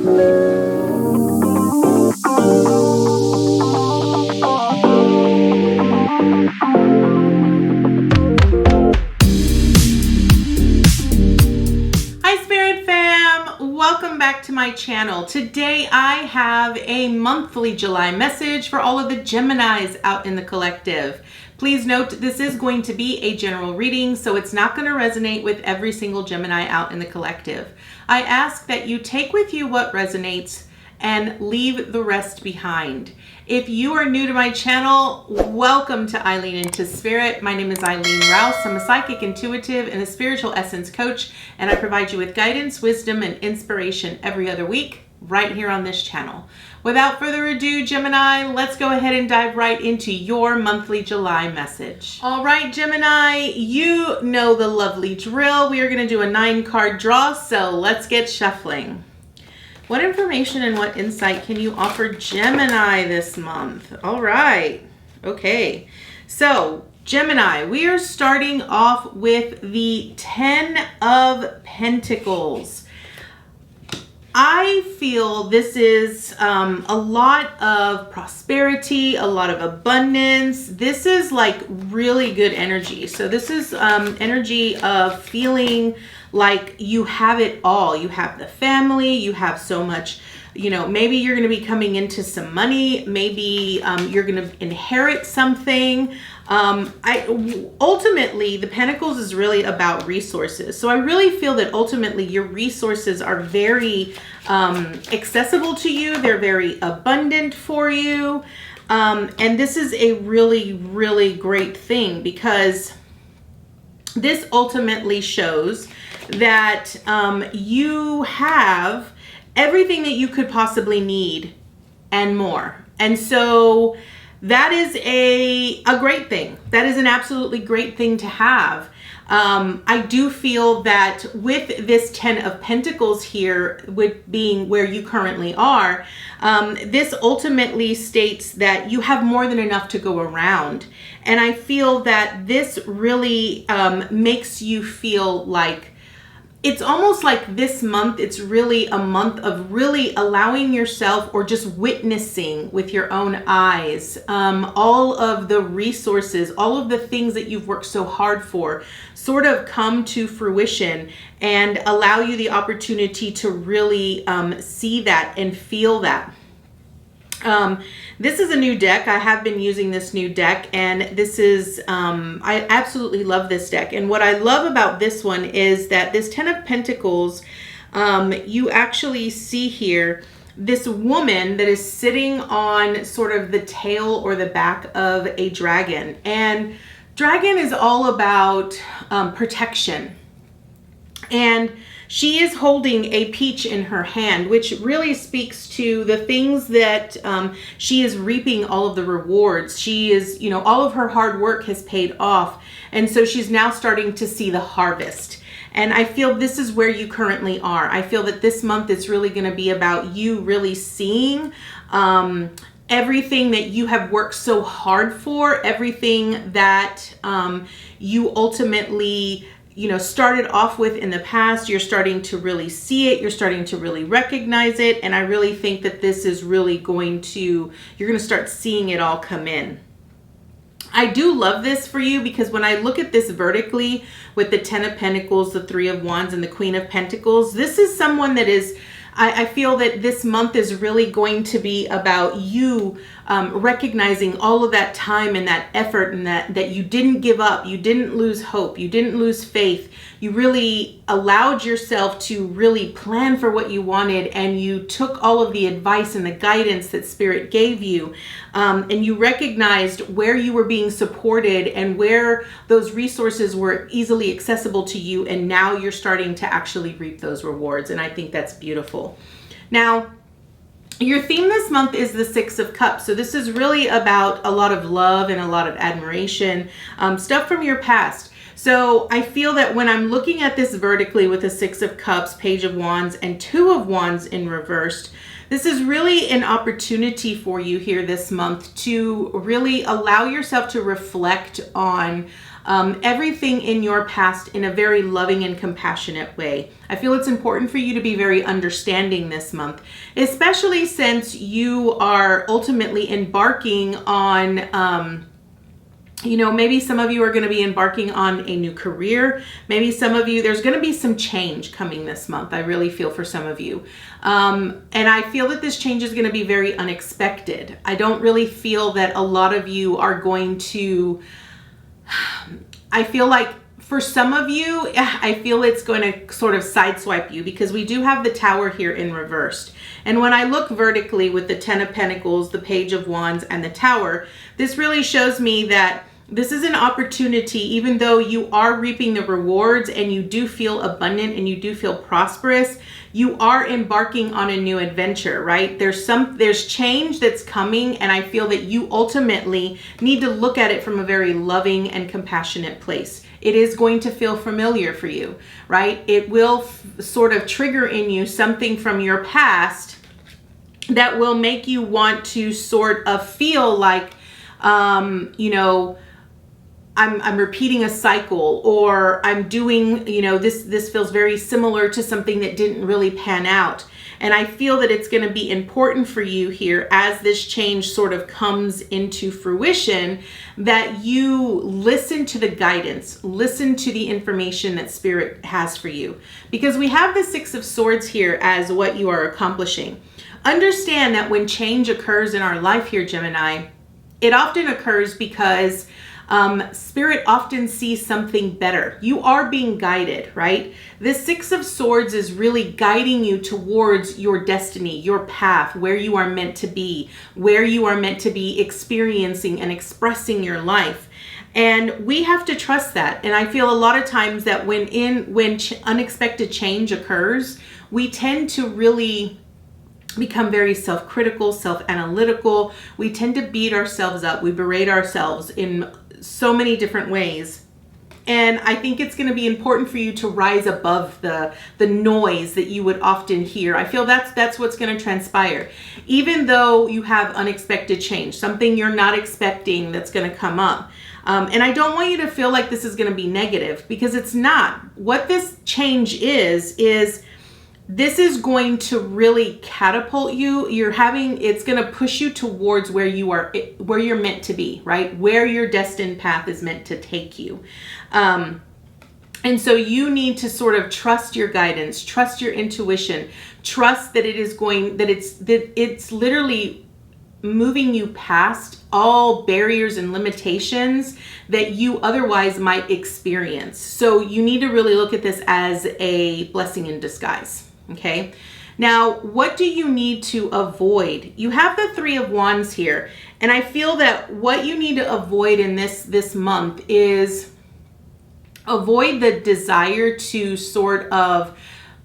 Welcome back to my channel. Today I have a monthly July message for all of the Geminis out in the collective. Please note this is going to be a general reading, so it's not going to resonate with every single Gemini out in the collective. I ask that you take with you what resonates and leave the rest behind. If you are new to my channel, welcome to Eileen Into Spirit. My name is Eileen Rouse. I'm a psychic intuitive and a spiritual essence coach, and I provide you with guidance, wisdom, and inspiration every other week right here on this channel. Without further ado, Gemini, let's go ahead and dive right into your monthly July message. All right, Gemini, you know the lovely drill. We are going to do a 9-card draw, so let's get shuffling. What information and what insight can you offer Gemini this month? All right. Okay. So, Gemini, we are starting off with the 10 of Pentacles. I feel this is a lot of prosperity, a lot of abundance. This is like really good energy. So this is energy of feeling like you have it all. You have the family, you have so much, you know, maybe you're going to be coming into some money. Maybe you're going to inherit something. Ultimately, the Pentacles is really about resources. So I really feel that ultimately your resources are very accessible to you. They're very abundant for you. And this is a really, really great thing because this ultimately shows that you have everything that you could possibly need and more. And so that is a great thing. That is an absolutely great thing to have. I do feel that with this 10 of Pentacles here, with being where you currently are, this ultimately states that you have more than enough to go around. And I feel that this really makes you feel like it's almost like this month, it's really a month of really allowing yourself or just witnessing with your own eyes all of the resources, all of the things that you've worked so hard for sort of come to fruition and allow you the opportunity to really see that and feel that. This is a new deck. I have been using this new deck, and this is, I absolutely love this deck. And what I love about this one is that this 10 of Pentacles, you actually see here this woman that is sitting on sort of the tail or the back of a dragon. And dragon is all about protection. And she is holding a peach in her hand, which really speaks to the things that she is reaping all of the rewards. She is, you know, all of her hard work has paid off. And so she's now starting to see the harvest. And I feel this is where you currently are. I feel that this month is really going to be about you really seeing everything that you have worked so hard for, everything that you ultimately, you know, started off with in the past. You're starting to really see it. You're starting to really recognize it. And I really think that this is really going to, you're going to start seeing it all come in. I do love this for you because when I look at this vertically with the 10 of Pentacles, the 3 of Wands, and the Queen of Pentacles, this is someone that is, I feel that this month is really going to be about you recognizing all of that time and that effort, and that you didn't give up, you didn't lose hope, you didn't lose faith. You really allowed yourself to really plan for what you wanted, and you took all of the advice and the guidance that Spirit gave you, and you recognized where you were being supported and where those resources were easily accessible to you, and now you're starting to actually reap those rewards, and I think that's beautiful. Now, your theme this month is the 6 of Cups. So this is really about a lot of love and a lot of admiration, stuff from your past. So I feel that when I'm looking at this vertically with the 6 of Cups, Page of Wands, and 2 of Wands in reversed, this is really an opportunity for you here this month to really allow yourself to reflect on everything in your past in a very loving and compassionate way. I feel it's important for you to be very understanding this month, especially since you are ultimately embarking on, maybe some of you are going to be embarking on a new career. Maybe some of you, there's going to be some change coming this month. I really feel for some of you. And I feel that this change is going to be very unexpected. I don't really feel that a lot of you are going to, I feel like for some of you, I feel it's going to sort of sideswipe you, because we do have the Tower here in reversed. And when I look vertically with the Ten of Pentacles, the Page of Wands, and the Tower, this really shows me that this is an opportunity, even though you are reaping the rewards and you do feel abundant and you do feel prosperous, you are embarking on a new adventure, right? There's change that's coming, and I feel that you ultimately need to look at it from a very loving and compassionate place. It is going to feel familiar for you, right? It will sort of trigger in you something from your past that will make you want to sort of feel like, I'm repeating a cycle, or I'm doing, this feels very similar to something that didn't really pan out. And I feel that it's going to be important for you here, as this change sort of comes into fruition, that you listen to the guidance, listen to the information that Spirit has for you. Because we have the Six of Swords here as what you are accomplishing. Understand that when change occurs in our life here, Gemini, it often occurs because Spirit often sees something better. You are being guided, right? This Six of Swords is really guiding you towards your destiny, your path, where you are meant to be, where you are meant to be experiencing and expressing your life. And we have to trust that. And I feel a lot of times that when unexpected change occurs, we tend to really become very self-critical, self-analytical. We tend to beat ourselves up. We berate ourselves in so many different ways. And I think it's going to be important for you to rise above the noise that you would often hear. I feel that's what's going to transpire. Even though you have unexpected change, something you're not expecting that's going to come up. And I don't want you to feel like this is going to be negative, because it's not. What this change is this is going to really catapult you. It's going to push you towards where you're meant to be, right? Where your destined path is meant to take you. And so you need to sort of trust your guidance, trust your intuition, trust that it's literally moving you past all barriers and limitations that you otherwise might experience. So you need to really look at this as a blessing in disguise. Okay. Now, what do you need to avoid? You have the Three of Wands here. And I feel that what you need to avoid in this month is avoid the desire to sort of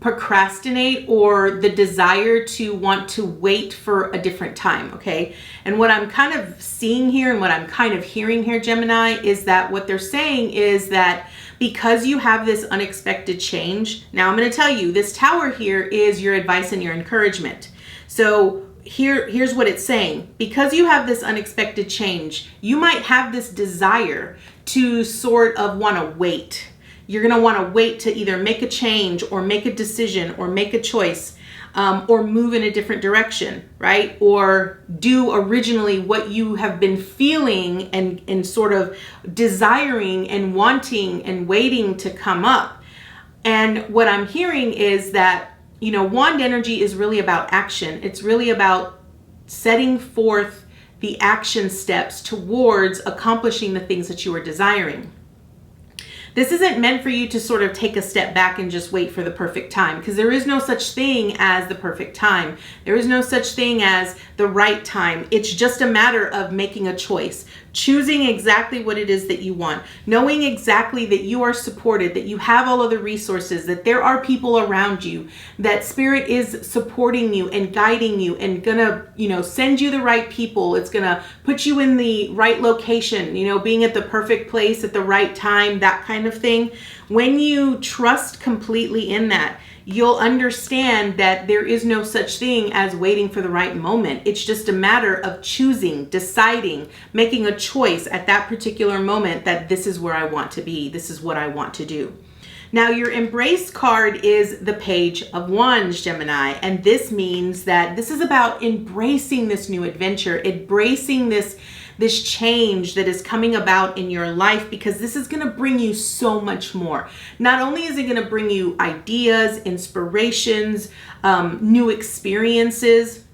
procrastinate, or the desire to want to wait for a different time. Okay. And what I'm kind of seeing here and what I'm kind of hearing here, Gemini, is that what they're saying is that because you have this unexpected change, now I'm going to tell you, this Tower here is your advice and your encouragement. So here's what it's saying. Because you have this unexpected change, you might have this desire to sort of want to wait. You're going to want to wait to either make a change or make a decision or make a choice, or move in a different direction, right? Or do originally what you have been feeling and sort of desiring and wanting and waiting to come up. And what I'm hearing is that, wand energy is really about action. It's really about setting forth the action steps towards accomplishing the things that you are desiring. This isn't meant for you to sort of take a step back and just wait for the perfect time, because there is no such thing as the perfect time. There is no such thing as the right time. It's just a matter of making a choice, choosing exactly what it is that you want, knowing exactly that you are supported, that you have all of the resources, that there are people around you, that Spirit is supporting you and guiding you and gonna, send you the right people. It's gonna put you in the right location, being at the perfect place at the right time, that kind of thing. When you trust completely in that, you'll understand that there is no such thing as waiting for the right moment. It's just a matter of choosing, deciding, making a choice choice at that particular moment that this is where I want to be. This is what I want to do. Now, your embrace card is the Page of Wands, Gemini, and this means that this is about embracing this new adventure, embracing this change that is coming about in your life, because this is going to bring you so much more. Not only is it going to bring you ideas, inspirations, new experiences,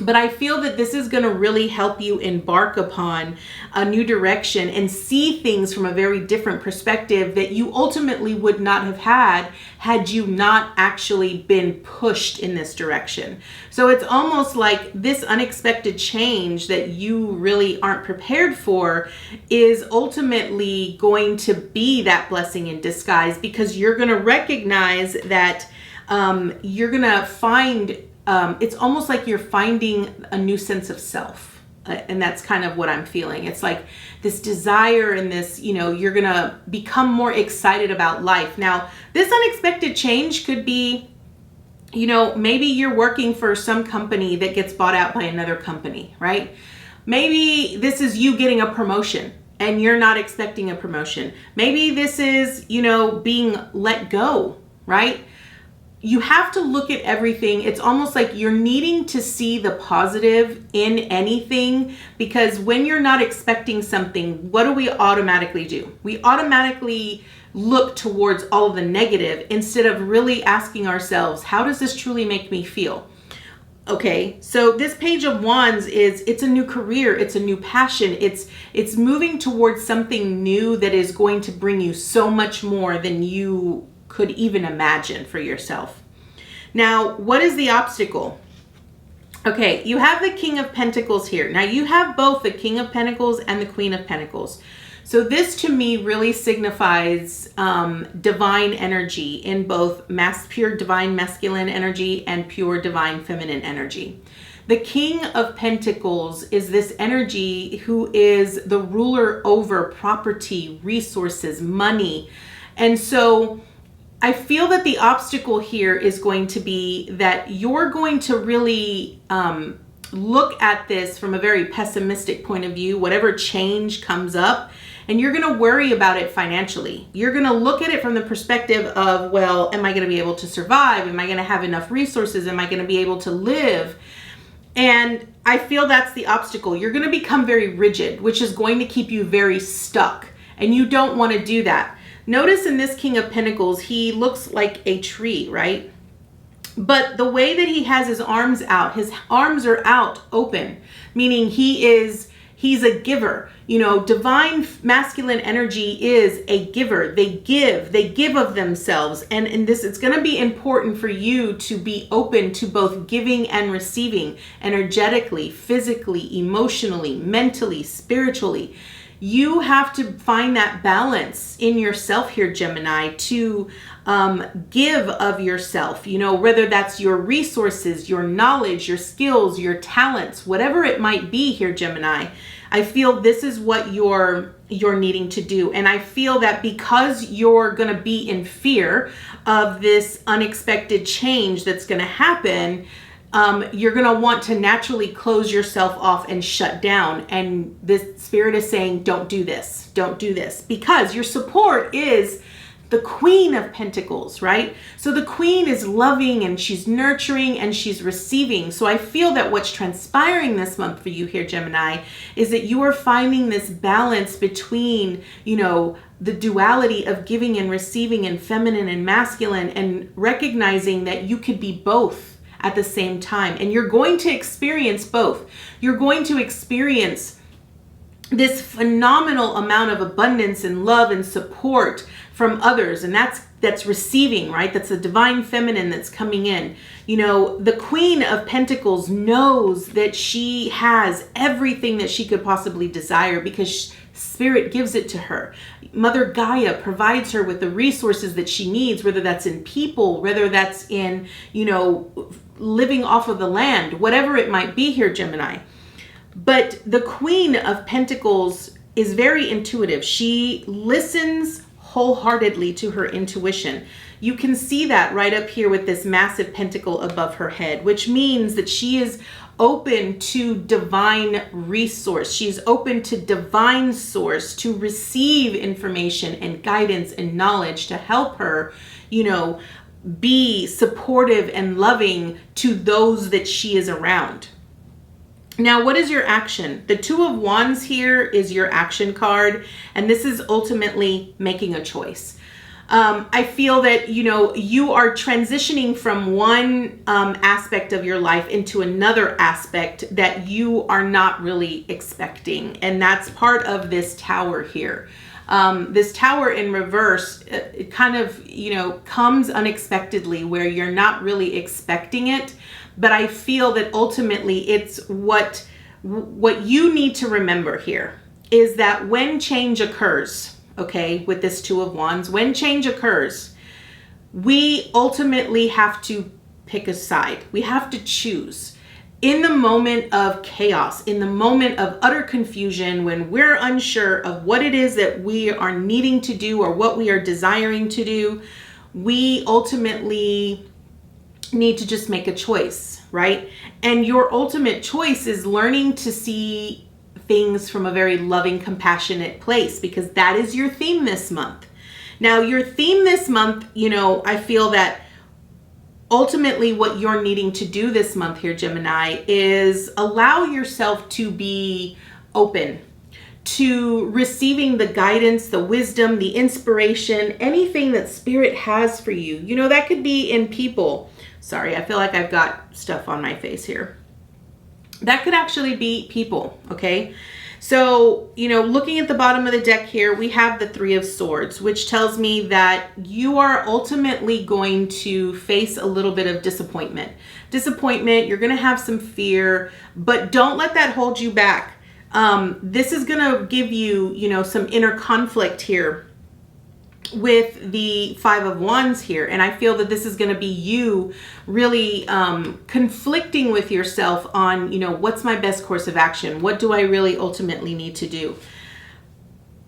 but I feel that this is going to really help you embark upon a new direction and see things from a very different perspective that you ultimately would not have had you not actually been pushed in this direction. So it's almost like this unexpected change that you really aren't prepared for is ultimately going to be that blessing in disguise, because you're going to recognize that you're going to find it's almost like you're finding a new sense of self. And that's kind of what I'm feeling. It's like this desire and this, you're going to become more excited about life. Now, this unexpected change could be, maybe you're working for some company that gets bought out by another company, right? Maybe this is you getting a promotion and you're not expecting a promotion. Maybe this is, being let go, right? You have to look at everything. It's almost like you're needing to see the positive in anything, because when you're not expecting something, what do we automatically do? We automatically look towards all of the negative instead of really asking ourselves, how does this truly make me feel? Okay, so this Page of Wands it's a new career, it's a new passion, it's moving towards something new that is going to bring you so much more than you could even imagine for yourself. Now, what is the obstacle? Okay, you have the King of Pentacles here. Now, you have both the King of Pentacles and the Queen of Pentacles. So this to me really signifies divine energy in both pure divine masculine energy and pure divine feminine energy. The King of Pentacles is this energy who is the ruler over property, resources, money. And so I feel that the obstacle here is going to be that you're going to really look at this from a very pessimistic point of view, whatever change comes up, and you're going to worry about it financially. You're going to look at it from the perspective of, well, am I going to be able to survive? Am I going to have enough resources? Am I going to be able to live? And I feel that's the obstacle. You're going to become very rigid, which is going to keep you very stuck, and you don't want to do that. Notice in this King of Pentacles, he looks like a tree, right? But the way that he has his arms out, his arms are out open, meaning he's a giver. Divine masculine energy is a giver. They give of themselves. And in this, it's going to be important for you to be open to both giving and receiving energetically, physically, emotionally, mentally, spiritually. You have to find that balance in yourself here, Gemini, to give of yourself, whether that's your resources, your knowledge, your skills, your talents, whatever it might be here, Gemini. I feel this is what you're needing to do. And I feel that because you're going to be in fear of this unexpected change that's going to happen, you're going to want to naturally close yourself off and shut down. And this spirit is saying, don't do this, because your support is the Queen of Pentacles, right? So the Queen is loving and she's nurturing and she's receiving. So I feel that what's transpiring this month for you here, Gemini, is that you are finding this balance between, the duality of giving and receiving and feminine and masculine, and recognizing that you could be both at the same time. And you're going to experience both. You're going to experience this phenomenal amount of abundance and love and support from others. And that's receiving, right? That's the divine feminine that's coming in. The Queen of Pentacles knows that she has everything that she could possibly desire because Spirit gives it to her. Mother Gaia provides her with the resources that she needs, whether that's in people, whether that's in, living off of the land, whatever it might be here, Gemini. But the Queen of Pentacles is very intuitive. She listens wholeheartedly to her intuition. You can see that right up here with this massive pentacle above her head, which means that she is open to divine resource. She's open to divine source to receive information and guidance and knowledge to help her, be supportive and loving to those that she is around. Now, what is your action? The Two of Wands here is your action card, and this is ultimately making a choice. I feel that, you are transitioning from one aspect of your life into another aspect that you are not really expecting. And that's part of this Tower here. This Tower in reverse, it kind of, comes unexpectedly where you're not really expecting it. But I feel that ultimately it's what you need to remember here is that when change occurs, okay, with this Two of Wands, when change occurs, we ultimately have to pick a side. We have to choose. In the moment of chaos, in the moment of utter confusion, when we're unsure of what it is that we are needing to do or what we are desiring to do, we ultimately need to just make a choice, right? And your ultimate choice is learning to see things from a very loving, compassionate place, because that is your theme this month. Now, your theme this month, I feel that ultimately what you're needing to do this month here, Gemini, is allow yourself to be open to receiving the guidance, the wisdom, the inspiration, anything that Spirit has for you. That could be in people. Sorry, I feel like I've got stuff on my face here. That could actually be people, okay? So, looking at the bottom of the deck here, we have the Three of Swords, which tells me that you are ultimately going to face a little bit of disappointment. You're going to have some fear, but don't let that hold you back. This is going to give you, some inner conflict here with the Five of Wands here. And I feel that this is going to be you really conflicting with yourself on, what's my best course of action? What do I really ultimately need to do?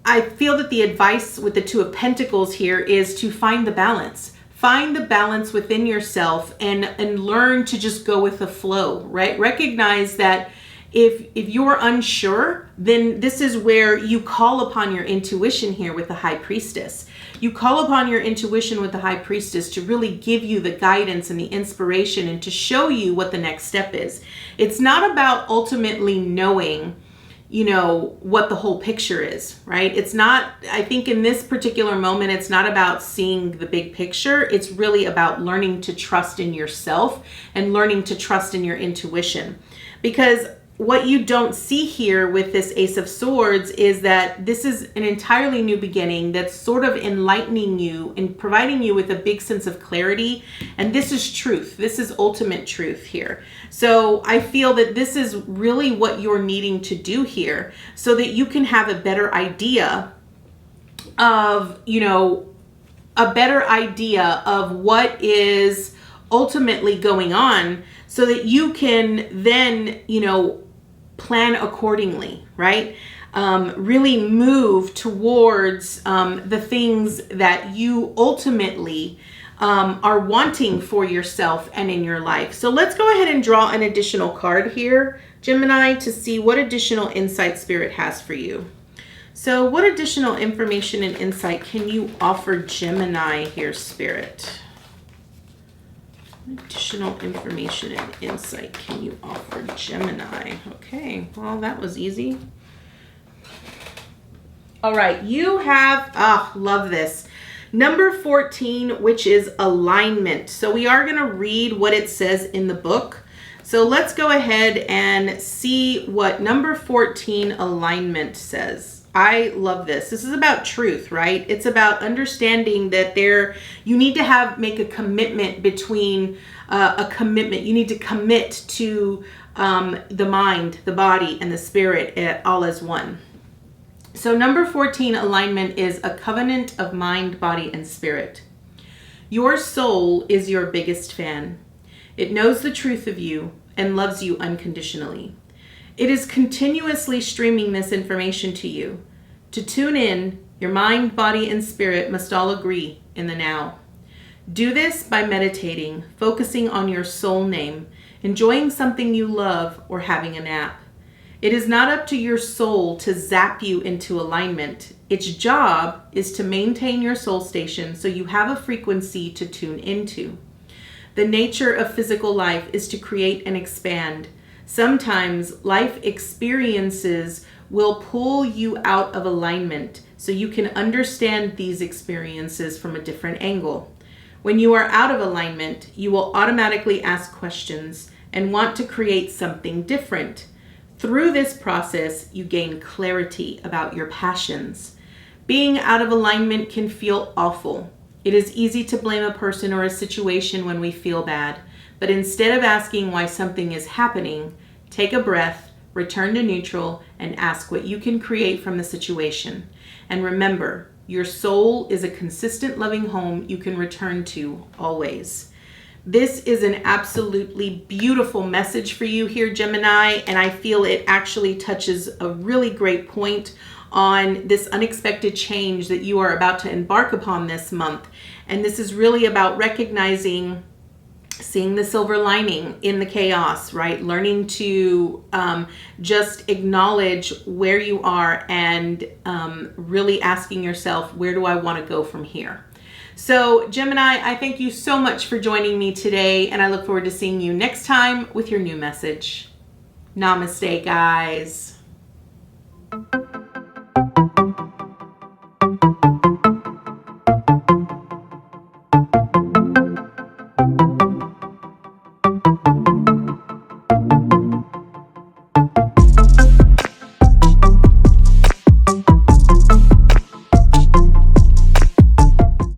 I feel that the advice with the Two of Pentacles here is to find the balance. Find the balance within yourself and learn to just go with the flow, right? Recognize that if you're unsure, then this is where you call upon your intuition here with the High Priestess. You call upon your intuition with the High Priestess to really give you the guidance and the inspiration and to show you what the next step is. It's not about ultimately knowing, what the whole picture is, right? It's not, I think in this particular moment, it's not about seeing the big picture. It's really about learning to trust in yourself and learning to trust in your intuition. Because what you don't see here with this Ace of Swords is that this is an entirely new beginning that's sort of enlightening you and providing you with a big sense of clarity. And this is truth. This is ultimate truth here. So I feel that this is really what you're needing to do here so that you can have a better idea of, what is ultimately going on so that you can then, plan accordingly, right? Really move towards the things that you ultimately are wanting for yourself and in your life. So let's go ahead and draw an additional card here, Gemini, to see what additional insight Spirit has for you. So what additional information and insight can you offer Gemini here, Spirit? Additional information and insight can you offer Gemini? Okay, well, that was easy. All right, you have, love this. Number 14, which is alignment. So we are going to read what it says in the book. So let's go ahead and see what number 14 alignment says. I love this. This is about truth, right? It's about understanding that you need to make a commitment between you need to commit to the mind, the body, and the spirit all as one. So number 14 alignment is a covenant of mind, body, and spirit. Your soul is your biggest fan. It knows the truth of you and loves you unconditionally. It is continuously streaming this information to you. To tune in, your mind, body, and spirit must all agree in the now. Do this by meditating, focusing on your soul name, enjoying something you love, or having a nap. It is not up to your soul to zap you into alignment. Its job is to maintain your soul station so you have a frequency to tune into. The nature of physical life is to create and expand. Sometimes life experiences will pull you out of alignment so you can understand these experiences from a different angle. When you are out of alignment, you will automatically ask questions and want to create something different. Through this process, you gain clarity about your passions. Being out of alignment can feel awful. It is easy to blame a person or a situation when we feel bad, but instead of asking why something is happening, take a breath, return to neutral, and ask what you can create from the situation. And remember, your soul is a consistent, loving home you can return to always. This is an absolutely beautiful message for you here, Gemini, and I feel it actually touches a really great point on this unexpected change that you are about to embark upon this month. And this is really about recognizing, seeing the silver lining in the chaos, right? Learning to just acknowledge where you are and really asking yourself, where do I want to go from here? So Gemini, I thank you so much for joining me today, and I look forward to seeing you next time with your new message. Namaste, guys.